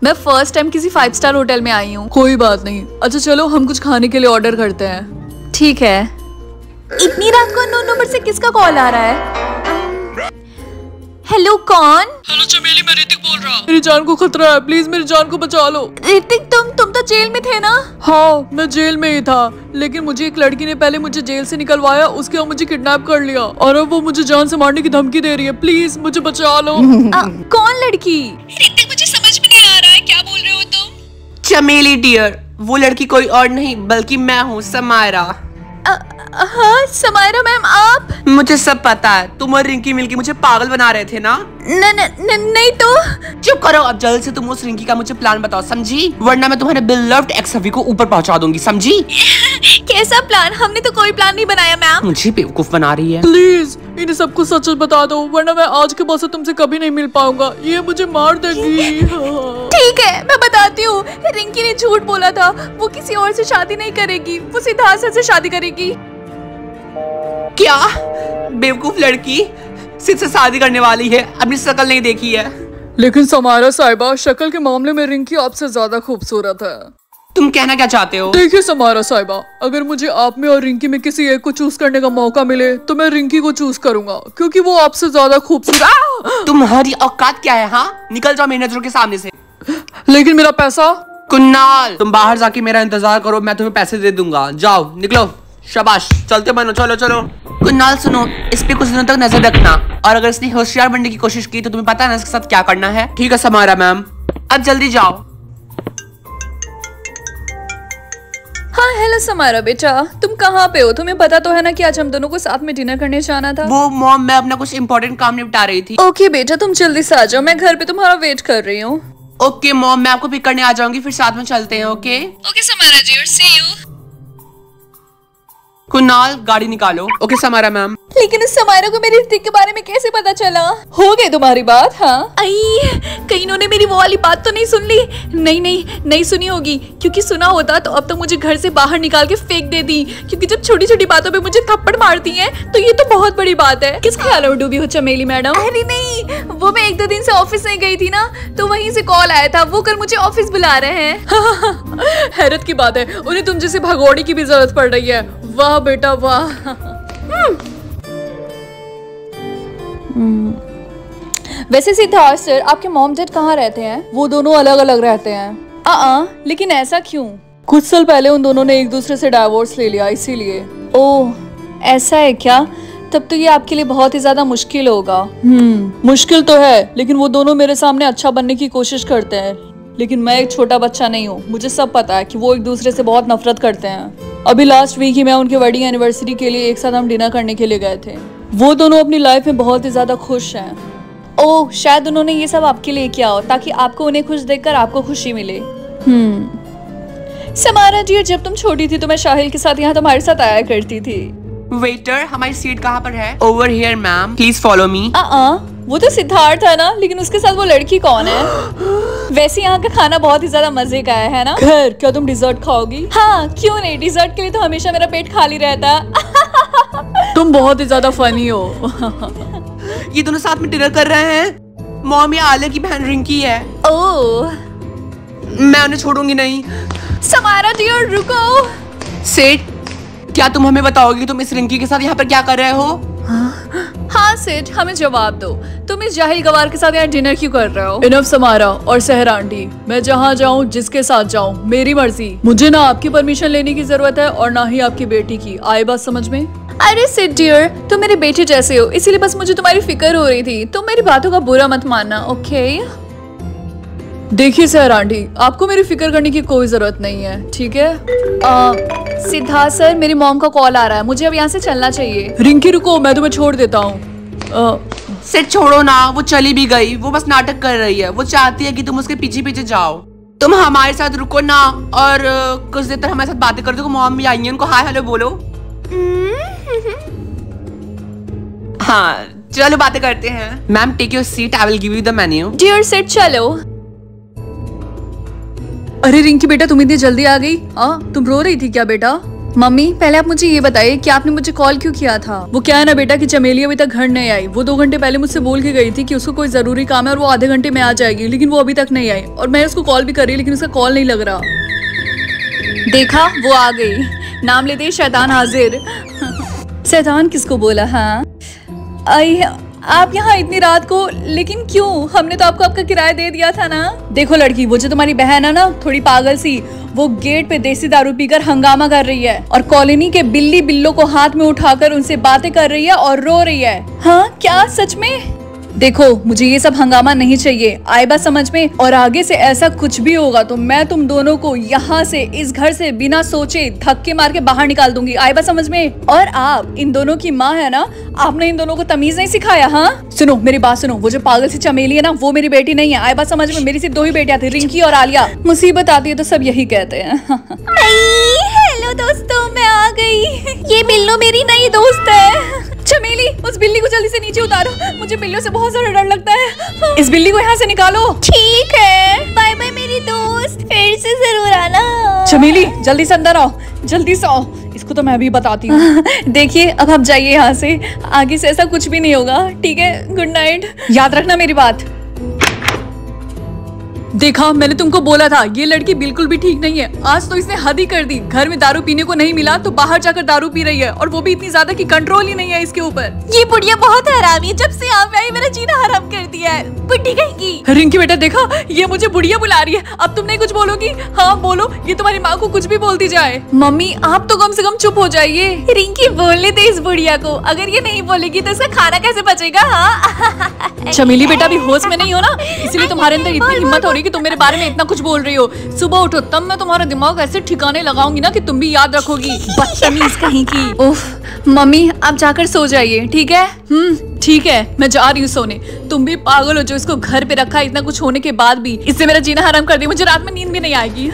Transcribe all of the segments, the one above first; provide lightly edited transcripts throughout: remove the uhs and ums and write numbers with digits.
मैं first time किसी 5 star hotel में आई हूँ। कोई बात नहीं। अच्छा चलो हम कुछ खाने के लिए ऑर्डर करते हैं। ठीक है। इतनी रात को अननोन नंबर से किसका कॉल आ रहा है? हेलो कौन? हेलो चमेली, मैं ऋतिक बोल रहा हूँ। मेरी जान को खतरा है, प्लीज मेरी जान को बचा लो। ऋतिक तुम तो जेल में थे ना? हाँ मैं जेल में ही था, लेकिन मुझे एक लड़की ने पहले मुझे जेल से निकलवाया, उसके बाद मुझे किडनैप कर लिया और अब वो मुझे जान से मारने की धमकी दे रही है। प्लीज मुझे बचा लो। कौन लड़की? ऋतिक मुझे समझ में नहीं आ रहा है, क्या बोल रहे हो तुम? चमेली डियर, वो लड़की कोई और नहीं बल्कि मैं हूँ, समायरा। हाँ समायरा मैम, आप? मुझे सब पता है, तुम और रिंकी मिलके मुझे पागल बना रहे थे ना? नहीं तो। चुप करो, अब जल्द से तुम उस रिंकी का मुझे प्लान बताओ, समझी? वरना मैं तुम्हारे बिलव्ड एक्स हबी को ऊपर पहुंचा दूंगी, समझी? कैसा प्लान? हमने तो कोई प्लान नहीं बनाया मैम। मुझे बेवकूफ बना रही है। प्लीज इन्हें सब कुछ सच बता दो, वरना मैं आज के बाद से तुमसे कभी नहीं मिल पाऊंगा, ये मुझे मार देगी। ठीक है मैं बताती हूँ। रिंकी ने झूठ बोला था, वो किसी और से शादी नहीं करेगी, वो सिद्धार्थ सर से शादी करेगी। क्या? बेवकूफ लड़की सिद्ध से शादी करने वाली है, अपनी शक्ल नहीं देखी है। लेकिन समायरा साहिबा, शक्ल के मामले में रिंकी आपसे ज्यादा खूबसूरत है। तुम कहना क्या चाहते हो? देखिए समायरा साहिबा, अगर मुझे आप में और रिंकी में किसी एक को चूज करने का मौका मिले तो मैं रिंकी को चूज करूंगा, क्योंकि वो आपसे ज्यादा खूबसूरत। तुम्हारी औकात क्या है? हाँ निकल जाओ मेरी नजरों के सामने से। लेकिन मेरा पैसा? कुन्नाल, तुम बाहर जाके मेरा इंतजार करो, मैं तुम्हें पैसे दे दूंगा। जाओ निकलो, शाबाश, चलते बनो, चलो चलो। कुन्नाल सुनो, इस पे कुछ दिनों तक नजर रखना, और अगर इसने होशियार बनने की कोशिश की तो तुम्हें पता है ना इसके साथ क्या करना है। ठीक है समायरा मैम, अब जल्दी जाओ। हाँ हेलो समायरा बेटा, तुम कहाँ पे हो? तुम्हें पता तो है ना कि आज हम दोनों को साथ में डिनर करने जाना था। वो मॉम, मैं अपना कुछ इम्पोर्टेंट काम निपटा रही थी। ओके बेटा तुम जल्दी से आ जाओ, मैं घर पे तुम्हारा वेट कर रही हूँ। ओके मॉम, मैं आपको पिक करने आ जाऊंगी, फिर साथ में चलते हैं। ओके ओके समायरा जी, और सी यू। कुणाल गाड़ी निकालो। Okay Samaira ma'am. लेकिन इस समायरा को मेरे ऋतिक के बारे में कैसे पता चला? हो गई तुम्हारी बात? हाँ आई, कहीं इन्होंने मेरी वो वाली बात तो नहीं सुन ली? नहीं सुनी होगी, क्योंकि सुना होता तो अब तक मुझे घर से बाहर निकाल के फेंक देती, क्योंकि जब छोटी छोटी बातों पे मुझे थप्पड़ मारती हैं तो ये तो बहुत बड़ी बात है। किस ख्याल में डूबी हो चमेली मैडम? अरे नहीं, वो मैं 1-2 दिन से ऑफिस नहीं गई थी ना, तो वहीं से कॉल आया था, वो कल मुझे ऑफिस बुला रहे हैं। हैरत की बात है, उन्हें तुम जैसे भगोड़ी की भी जरूरत पड़ रही है। वाह बेटा वाह। वैसे सिद्धार्थ सर, आपके मॉम डैड कहाँ रहते हैं? वो दोनों अलग अलग रहते हैं। लेकिन ऐसा क्यों? कुछ साल पहले उन दोनों ने एक दूसरे से डाइवोर्स ले लिया, इसीलिए। ओह ऐसा है क्या? तब तो ये आपके लिए बहुत ही ज्यादा मुश्किल होगा। मुश्किल तो है, लेकिन वो दोनों मेरे सामने अच्छा बनने की कोशिश करते हैं। लेकिन मैं एक छोटा बच्चा नहीं हूँ, मुझे सब पता है कि वो एक दूसरे से बहुत नफरत करते हैं। अभी लास्ट वीक ही मैं उनके वेडिंग एनिवर्सरी के लिए एक साथ हम डिनर करने के लिए गए थे। वो दोनों अपनी लाइफ में बहुत ही ज्यादा खुश हैं। ओह शायद उन्होंने ये सब आपके लिए किया हो, ताकि आपको उन्हें खुश देखकर आपको खुशी मिले। समायरा जी, जब तुम छोटी थी तो मैं शाहिल के साथ यहाँ तुम्हारे साथ आया करती थी। वेटर, हमारी सीट कहाँ पर है? Over here ma'am, please follow me. वो तो सिद्धार्थ है ना, लेकिन उसके साथ वो लड़की कौन है? वैसे यहाँ का खाना बहुत ही ज्यादा मजे का है ना? खैर, क्या तुम डिजर्ट खाओगी? हाँ क्यों नहीं, डिजर्ट के लिए तो हमेशा मेरा पेट खाली रहता। तुम बहुत ही ज्यादा फनी हो। ये दोनों साथ में डिनर कर रहे हैं। मॉम, ये आलिया की बहन रिंकी है। ओह मैं उन्हें छोड़ूंगी नहीं। समायरा जी और रुको। सेठ, क्या तुम हमें बताओगी तुम इस रिंकी के साथ यहाँ पर क्या कर रहे हो? हाँ सेठ, हमें जवाब दो, तुम इस जाहिल गवार के साथ यहाँ डिनर क्यों कर रहे हो? इनफ समारा और सहरा आंटी, मैं जहाँ जाऊँ जिसके साथ जाऊँ मेरी मर्जी। मुझे ना आपकी परमिशन लेने की जरूरत है और ना ही आपकी बेटी की। आई बात समझ में? अरे सिड डियर, तुम मेरे बेटे जैसे हो, इसीलिए बस मुझे तुम्हारी फिक्र हो रही थी। तुम मेरी बातों का बुरा मत मानना, ओके? देखिए सहरा आंटी, आपको मेरी फिक्र करने की कोई जरूरत नहीं है, ठीक है? सिद्धार्थ सर, मेरी मॉम का कॉल आ रहा है, मुझे अब यहाँ से चलना चाहिए। रिंकी रुको, मैं तुम्हें छोड़ देता हूँ। सेठ छोड़ो ना, वो चली भी गई, वो बस नाटक कर रही है। वो चाहती है कि तुम उसके पीछे पीछे जाओ। तुम हमारे साथ रुको ना, और कुछ देर तक हमारे साथ बातें कर दो। मॉम भी आई है, उनको हाय हेलो बोलो। हाँ चलो बातें करते हैं। Ma'am take your seat, I will give you the menu. Dear set चलो। अरे रिंकी बेटा, तुम इतनी जल्दी आ गई? तुम रो रही थी क्या बेटा? मम्मी पहले आप मुझे ये बताइए कि आपने मुझे कॉल क्यों किया था? वो क्या है ना बेटा कि चमेली अभी तक घर नहीं आई। वो 2 घंटे पहले मुझसे बोल के गई थी कि उसको कोई जरूरी काम है और वो आधे घंटे में आ जाएगी, लेकिन वो अभी तक नहीं आई। और मैं उसको कॉल भी कर रही लेकिन उसका कॉल नहीं लग रहा। देखा वो आ गई। नाम लेते ही शैतान हाजिर। शैतान किसको बोला? हाँ आई आप यहाँ इतनी रात को, लेकिन क्यों? हमने तो आपको आपका किराया दे दिया था ना। देखो लड़की, वो जो तुम्हारी बहन है ना, थोड़ी पागल सी, वो गेट पे देसी दारू पीकर हंगामा कर रही है और कॉलोनी के बिल्ली बिल्लों को हाथ में उठाकर उनसे बातें कर रही है और रो रही है। हाँ क्या सच में? देखो मुझे ये सब हंगामा नहीं चाहिए, आए बात समझ में? और आगे से ऐसा कुछ भी होगा तो मैं तुम दोनों को यहाँ से, इस घर से बिना सोचे धक्के मार के बाहर निकाल दूंगी। आए बात समझ में? और आप इन दोनों की माँ है ना, आपने इन दोनों को तमीज नहीं सिखाया? हाँ सुनो मेरी बात सुनो, वो जो पागल सी चमेली है ना, वो मेरी बेटी नहीं है। आए बात समझ में? मेरी सिर्फ 2 ही बेटियां थी, रिंकी और आलिया। मुसीबत आती है तो सब यही कहते हैं। हेलो दोस्तों, मैं आ गई। ये बिल्लो मेरी नई दोस्त है। चमेली उस बिल्ली को जल्दी से नीचे उतारो, मुझे बिल्लियों से बहुत ज्यादा डर लगता है। इस बिल्ली को यहाँ से निकालो। ठीक है, बाय बाय मेरी दोस्त, फिर से जरूर आना। चमेली जल्दी से अंदर आओ, जल्दी से आओ। इसको तो मैं भी बताती हूँ। देखिए अब आप जाइए यहाँ से, आगे से ऐसा कुछ भी नहीं होगा, ठीक है? Good night. याद रखना मेरी बात। देखा मैंने तुमको बोला था, ये लड़की बिल्कुल भी ठीक नहीं है। आज तो इसने हद ही कर दी। घर में दारू पीने को नहीं मिला तो बाहर जाकर दारू पी रही है, और वो भी इतनी ज्यादा कि कंट्रोल ही नहीं है इसके ऊपर। ये बुढ़िया बहुत हरामी है, जब से यहाँ पे आई मेरा जीना हराम कर दिया है। बुढ़ी कहेगी। रिंकी बेटा देखा, ये मुझे बुढ़िया बुला रही है। अब तुम नहीं कुछ बोलोगी? हाँ बोलो, ये तुम्हारी माँ को कुछ भी बोलती जाए। मम्मी आप तो कम से कम चुप हो जाइए। रिंकी बोलने दे इस बुढ़िया को, अगर ये नहीं बोलेगी तो इसका खाना कैसे बचेगा? हाँ चमेली बेटा भी होश में नहीं हो ना, इसलिए तुम्हारे अंदर इतनी हिम्मत हो रही कि तुम मेरे बारे में इतना कुछ बोल रही हो। सुबह उठो तब मैं तुम्हारा दिमाग ऐसे ठिकाने लगाऊंगी ना कि तुम भी याद रखोगी। बदतमीज कहीं की। उफ मम्मी आप जाकर सो जाइए, ठीक है? ठीक है मैं जा रही हूँ सोने। तुम भी पागल हो जो इसको घर पे रखा, इतना कुछ होने के बाद भी इससे मेरा जीना हराम कर दिया। मुझे रात में नींद भी नहीं आएगी।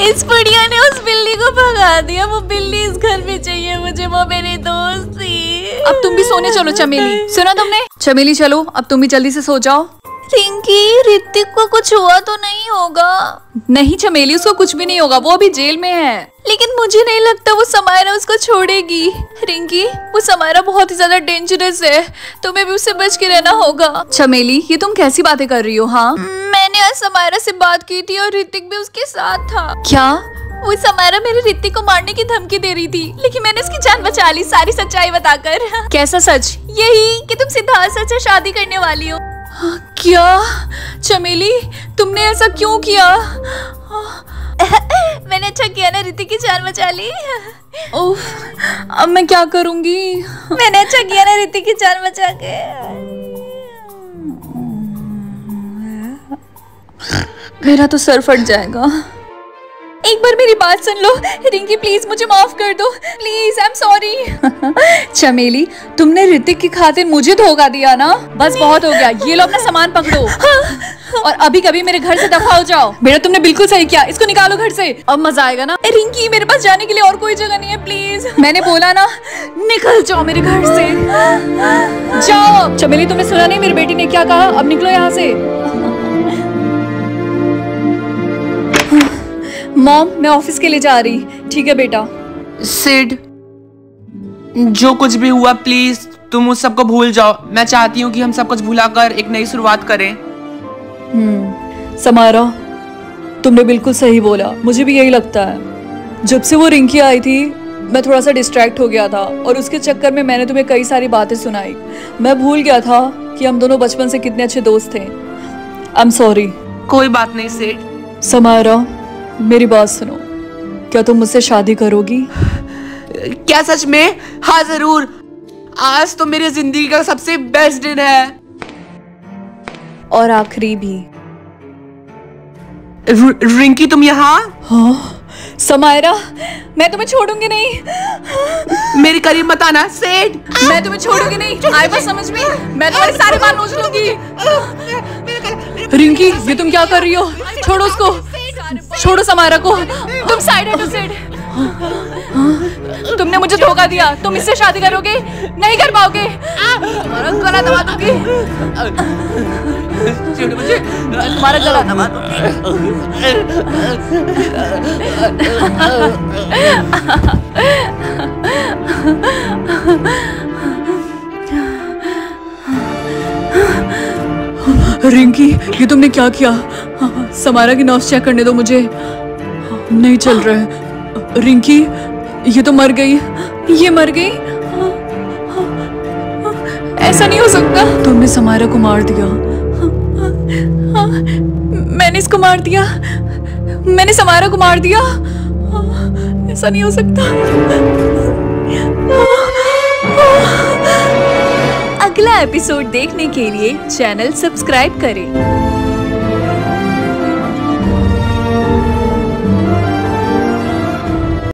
इस बुढ़िया ने उस बिल्ली को भगा दिया। वो बिल्ली इस घर में चाहिए मुझे, वो मेरी दोस्त थी। अब तुम भी सोने चलो चमेली। सुना तुमने? चमेली चलो अब तुम भी जल्दी से सो जाओ। रिंकी ऋतिक को कुछ हुआ तो नहीं होगा? नहीं चमेली उसको कुछ भी नहीं होगा, वो अभी जेल में है। लेकिन मुझे नहीं लगता वो समायरा उसको छोड़ेगी। रिंकी वो समायरा बहुत ही ज्यादा डेंजरस है, तुम्हें भी उससे बच के रहना होगा। चमेली ये तुम कैसी बातें कर रही हो? हाँ मैंने आज समायरा से बात की थी और ऋतिक भी उसके साथ था। क्या? वो समायरा मेरे ऋतिक को मारने की धमकी दे रही थी, लेकिन मैंने उसकी जान बचा ली सारी सच्चाई बताकर। कैसा सच? यही कि तुम सिद्धार्थ सच से शादी करने वाली हो। क्या? चमेली तुमने ऐसा क्यों किया? मैंने अच्छा किया ना, ऋतिक की जान बचा ली। ओह अब मैं क्या करूंगी? मैंने अच्छा किया ना ऋतिक की जान बचा के। मेरा तो सर फट जाएगा। एक बार मेरी बात सुन लो रिंकी, प्लीज मुझे माफ कर दो, प्लीज आई एम सॉरी। चमेली तुमने ऋतिक की खातिर मुझे धोखा दिया ना, बस बहुत हो गया। ये लो अपना सामान पकड़ो और अभी कभी मेरे घर से दफा हो जाओ। बेटा तुमने बिल्कुल सही किया, इसको निकालो घर से, अब मजा आएगा ना। रिंकी मेरे पास जाने के लिए और कोई जगह नहीं है, प्लीज। मैंने बोला ना निकल जाओ मेरे घर से, जाओ। चमेली तुमने सुना नहीं मेरी बेटी ने क्या कहा? अब निकलो यहाँ से। मॉम मैं ऑफिस के लिए जा रही। ठीक है बेटा। सिड जो कुछ भी हुआ प्लीज तुम उस सबको भूल जाओ। मैं चाहती हूँ कि हम सब कुछ भुलाकर एक नई शुरुआत करें। समारा तुमने बिल्कुल सही बोला, मुझे भी यही लगता है। जब से वो रिंकी आई थी मैं थोड़ा सा डिस्ट्रैक्ट हो गया था और उसके चक्कर में मैंने तुम्हें कई सारी बातें सुनाई। मैं भूल गया था कि हम दोनों बचपन से कितने अच्छे दोस्त थे। I am sorry. कोई बात नहीं सिड। समारा मेरी बात सुनो, क्या तुम मुझसे शादी करोगी? क्या सच में? हाँ जरूर। आज तो मेरी जिंदगी का सबसे बेस्ट दिन है और आखिरी भी। रिंकी तुम यहाँ? हाँ समायरा मैं तुम्हें छोड़ूंगी नहीं। मेरे करीब मत आना सेठ। मैं तुम्हें छोड़ूंगी नहीं, आए बस समझ में। मैं तुम्हारे सारे बाल नोच लूंगी। रिंकी ये तुम क्या कर रही हो? छोड़ो उसको, छोड़ो समायरा को। तुम साइड हटो सेठ। तुमने मुझे धोखा दिया। तुम इससे शादी करोगे? नहीं कर पाओगे। तुम्हारा गला दबा दूंगी। तुम्हारा गला दबा रिंकी, ये तुमने क्या किया? समारा की नब्ज चेक करने दो मुझे। नहीं चल रहा है। रिंकी, ये तो मर गई। ये मर गई? ऐसा नहीं हो सकता। तुमने समारा को मार दिया। मैंने इसको मार दिया। मैंने समारा को मार दिया। ऐसा नहीं हो सकता। अगला एपिसोड देखने के लिए चैनल सब्सक्राइब करें।